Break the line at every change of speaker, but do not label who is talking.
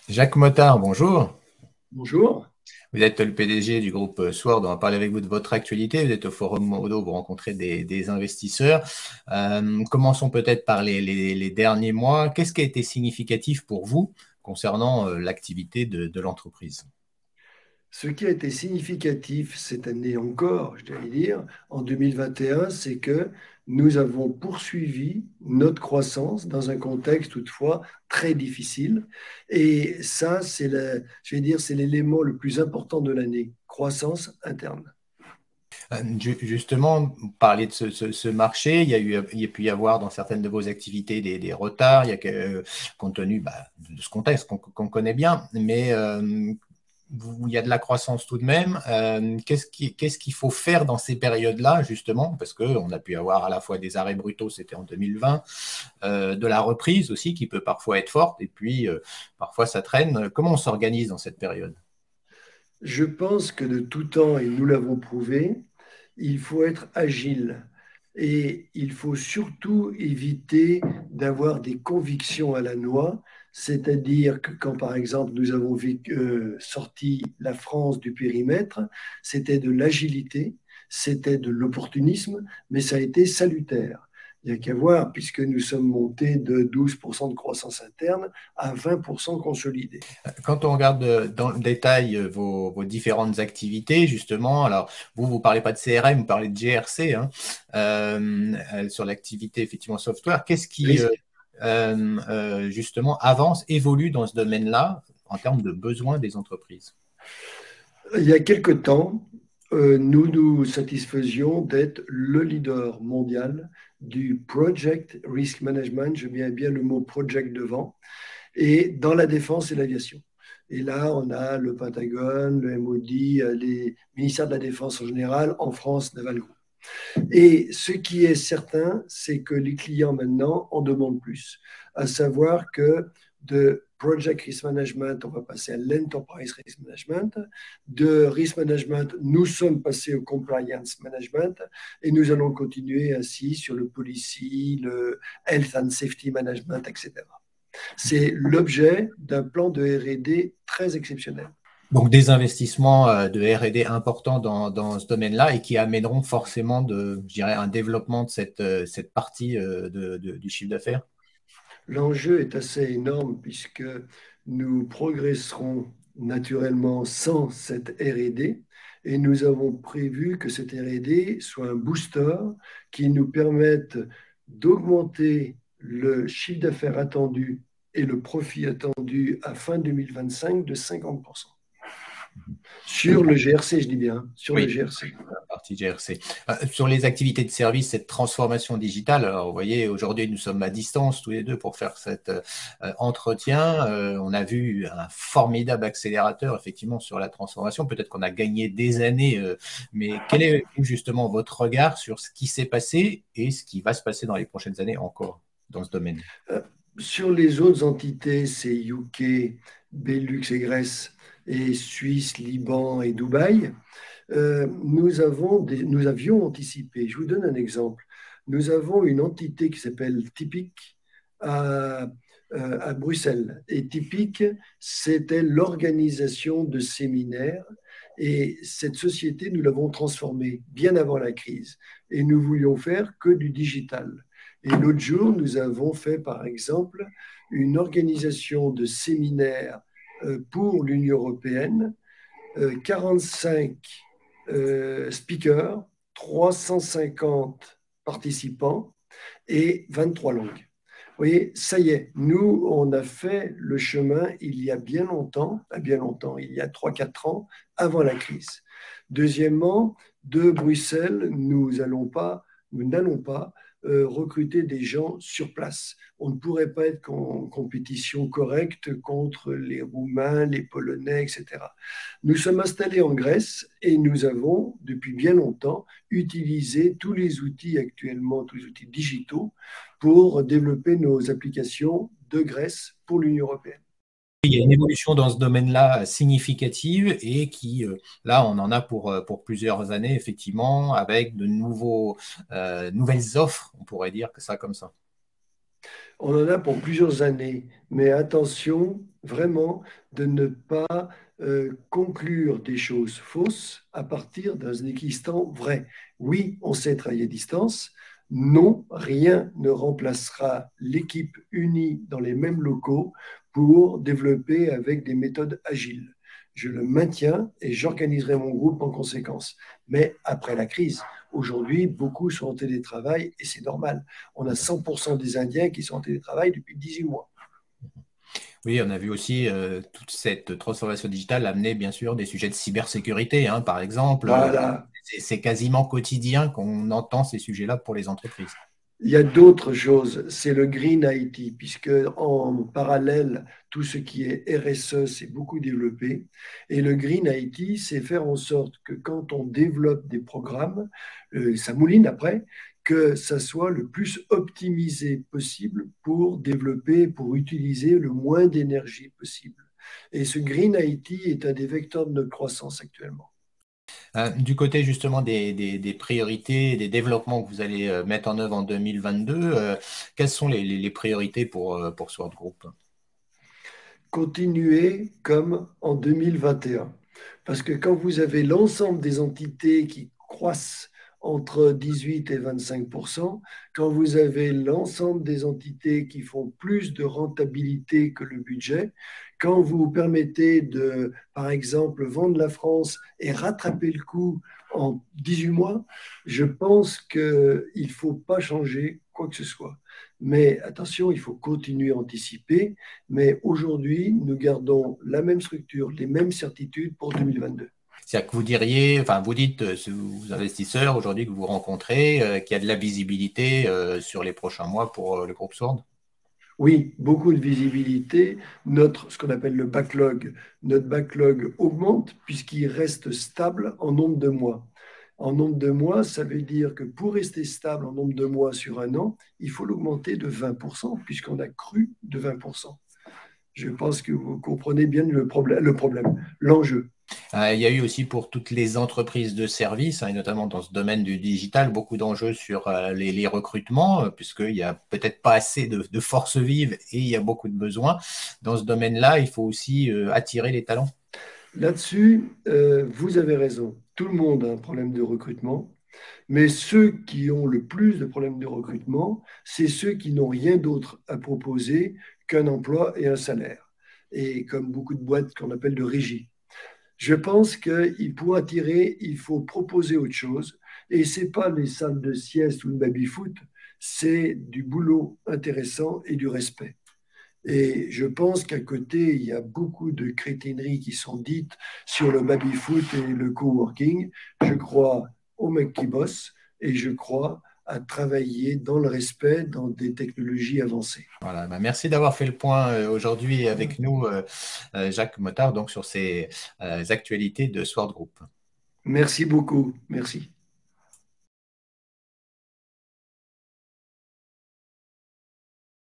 Jacques Mottard, bonjour.
Bonjour.
Vous êtes le PDG du groupe Sword. On va parler avec vous de votre actualité. Vous êtes au Forum Modo, vous rencontrez des investisseurs. Commençons peut-être par les derniers mois. Qu'est-ce qui a été significatif pour vous concernant l'activité de l'entreprise?
Ce qui a été significatif cette année encore, je dois dire, en 2021, c'est que nous avons poursuivi notre croissance dans un contexte toutefois très difficile. Et ça, je vais dire, c'est l'élément le plus important de l'année, croissance interne.
Justement, vous parlez de ce marché. Il y a pu y avoir dans certaines de vos activités des retards. Compte tenu de ce contexte qu'on connaît bien. Mais il y a de la croissance tout de même. Qu'est-ce qu'il faut faire dans ces périodes-là, justement? Parce qu'on a pu avoir à la fois des arrêts brutaux, c'était en 2020, de la reprise aussi, qui peut parfois être forte, et puis parfois ça traîne. Comment on s'organise dans cette période?
Je pense que de tout temps, et nous l'avons prouvé, il faut être agile et il faut surtout éviter d'avoir des convictions à la noix, c'est-à-dire que quand, par exemple, nous avons sorti la France du périmètre, c'était de l'agilité, c'était de l'opportunisme, mais ça a été salutaire. Il n'y a qu'à voir, puisque nous sommes montés de 12% de croissance interne à 20% consolidé.
Quand on regarde dans le détail vos différentes activités, justement, alors vous ne parlez pas de CRM, vous parlez de GRC, hein, sur l'activité effectivement software. Qu'est-ce qui justement avance, évolue dans ce domaine-là en termes de besoins des entreprises?
Il y a quelque temps, nous nous satisfaisions d'être le leader mondial du Project Risk Management, je mets bien le mot project devant, et dans la défense et l'aviation. Et là, on a le Pentagone, le MOD, les ministères de la Défense en général, en France, Naval Group. Et ce qui est certain, c'est que les clients maintenant en demandent plus, à savoir que de Project Risk Management, on va passer à l'Enterprise Risk Management. De Risk Management, nous sommes passés au Compliance Management et nous allons continuer ainsi sur le Policy, le Health and Safety Management, etc. C'est l'objet d'un plan de R&D très exceptionnel.
Donc des investissements de R&D importants dans ce domaine-là et qui amèneront forcément je dirais, un développement de cette partie du chiffre d'affaires.
L'enjeu est assez énorme puisque nous progresserons naturellement sans cette R&D et nous avons prévu que cette R&D soit un booster qui nous permette d'augmenter le chiffre d'affaires attendu et le profit attendu à fin 2025 de 50%. Sur le GRC, je dis bien, sur le
Oui,
GRC.
la partie GRC. Sur les activités de service, cette transformation digitale, alors vous voyez, aujourd'hui, nous sommes à distance tous les deux pour faire cet entretien. On a vu un formidable accélérateur, effectivement, sur la transformation. Peut-être qu'on a gagné des années, mais quel est justement votre regard sur ce qui s'est passé et ce qui va se passer dans les prochaines années encore dans ce domaine?
Euh, Sur les autres entités, c'est UK, Benelux et Grèce, et Suisse, Liban et Dubaï. Nous avions anticipé. Je vous donne un exemple. Nous avons une entité qui s'appelle Typic à, à Bruxelles. Et Typic, c'était l'organisation de séminaires. Et cette société, nous l'avons transformée bien avant la crise. Et nous voulions faire que du digital. Et l'autre jour, nous avons fait, par exemple, une organisation de séminaires pour l'Union européenne, 45 speakers, 350 participants et 23 langues. Vous voyez, ça y est, nous, on a fait le chemin il y a bien longtemps, il y a 3 4 ans, avant la crise. Deuxièmement, de Bruxelles, nous n'allons pas recruter des gens sur place. On ne pourrait pas être en compétition correcte contre les Roumains, les Polonais, etc. Nous sommes installés en Grèce et nous avons, depuis bien longtemps, utilisé tous les outils actuellement, tous les outils digitaux, pour développer nos applications de Grèce pour l'Union européenne.
Il y a une évolution dans ce domaine-là significative et qui, là, on en a pour plusieurs années, effectivement, avec de nouvelles offres, on pourrait dire que ça comme ça.
On en a pour plusieurs années, mais attention vraiment de ne pas conclure des choses fausses à partir d'un existant vrai. Oui, on sait travailler à distance. Non, rien ne remplacera l'équipe unie dans les mêmes locaux pour développer avec des méthodes agiles. Je le maintiens et j'organiserai mon groupe en conséquence. Mais après la crise, aujourd'hui, beaucoup sont en télétravail et c'est normal. On a 100% des Indiens qui sont en télétravail depuis 18 mois.
Oui, on a vu aussi toute cette transformation digitale amener bien sûr des sujets de cybersécurité, hein, par exemple.
Voilà.
C'est quasiment quotidien qu'on entend ces sujets-là pour les entreprises.
Il y a d'autres choses, c'est le Green IT, puisque en parallèle, tout ce qui est RSE s'est beaucoup développé. Et le Green IT, c'est faire en sorte que quand on développe des programmes, ça mouline après, que ça soit le plus optimisé possible pour développer, pour utiliser le moins d'énergie possible. Et ce Green IT est un des vecteurs de notre croissance actuellement.
Du côté justement des priorités, des développements que vous allez mettre en œuvre en 2022, quelles sont les priorités pour Sword Group?
Continuer comme en 2021. Parce que quand vous avez l'ensemble des entités qui croissent entre 18 et 25%, quand vous avez l'ensemble des entités qui font plus de rentabilité que le budget, quand vous permettez de, par exemple, vendre la France et rattraper le coup en 18 mois, je pense qu'il ne faut pas changer quoi que ce soit. Mais attention, il faut continuer à anticiper. Mais aujourd'hui, nous gardons la même structure, les mêmes certitudes pour 2022.
C'est-à-dire que vous diriez, enfin vous dites aux investisseurs aujourd'hui que vous rencontrez qu'il y a de la visibilité sur les prochains mois pour le groupe Sword.
Oui, beaucoup de visibilité. Ce qu'on appelle le backlog, notre backlog augmente puisqu'il reste stable en nombre de mois. En nombre de mois, ça veut dire que pour rester stable en nombre de mois sur un an, il faut l'augmenter de 20%, puisqu'on a cru de 20%. Je pense que vous comprenez bien l'enjeu.
Il y a eu aussi pour toutes les entreprises de services, hein, et notamment dans ce domaine du digital, beaucoup d'enjeux sur les recrutements, puisqu'il n'y a peut-être pas assez de forces vives et il y a beaucoup de besoins. Dans ce domaine-là, il faut aussi attirer les talents.
Là-dessus, vous avez raison. Tout le monde a un problème de recrutement, mais ceux qui ont le plus de problèmes de recrutement, c'est ceux qui n'ont rien d'autre à proposer qu'un emploi et un salaire. Et comme beaucoup de boîtes qu'on appelle de régie. Je pense qu'il pour attirer, il faut proposer autre chose. Et ce n'est pas les salles de sieste ou le baby-foot, c'est du boulot intéressant et du respect. Et je pense qu'à côté, il y a beaucoup de crétineries qui sont dites sur le baby-foot et le coworking. Je crois aux mecs qui bossent et je crois à travailler dans le respect, dans des technologies avancées.
Voilà, bah, merci d'avoir fait le point aujourd'hui avec nous, Jacques Mottard, donc sur ces actualités de Sword Group.
Merci beaucoup. Merci.